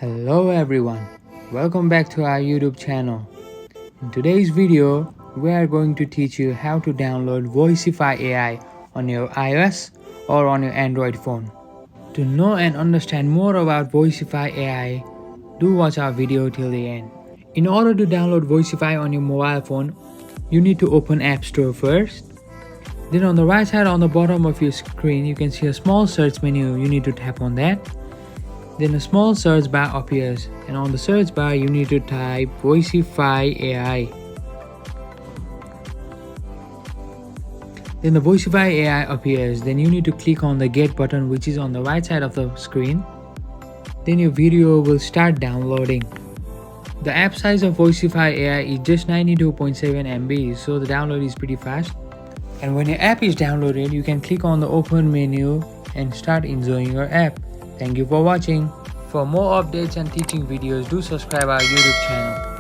Hello everyone, welcome back to our YouTube channel. In today's video, we are going to teach you how to download Voicefy AI on your iOS or on your Android phone. To know and understand more about Voicefy AI, do watch our video till the end. In order to download Voicefy on your mobile phone, you need to open App Store first. Then on the right side on the bottom of your screen, you can see a small search menu. You need to tap on that. Then a small search bar appears, and on the search bar you need to type Voicefy AI. Then the Voicefy AI appears. Then you need to click on the get button, which is on the right side of the screen. Then your video will start downloading. The app size of Voicefy AI is just 92.7 MB, so the download is pretty fast. And when your app is downloaded, you can click on the open menu and start enjoying your app. Thank you for watching. For more updates and teaching videos, do subscribe our YouTube channel.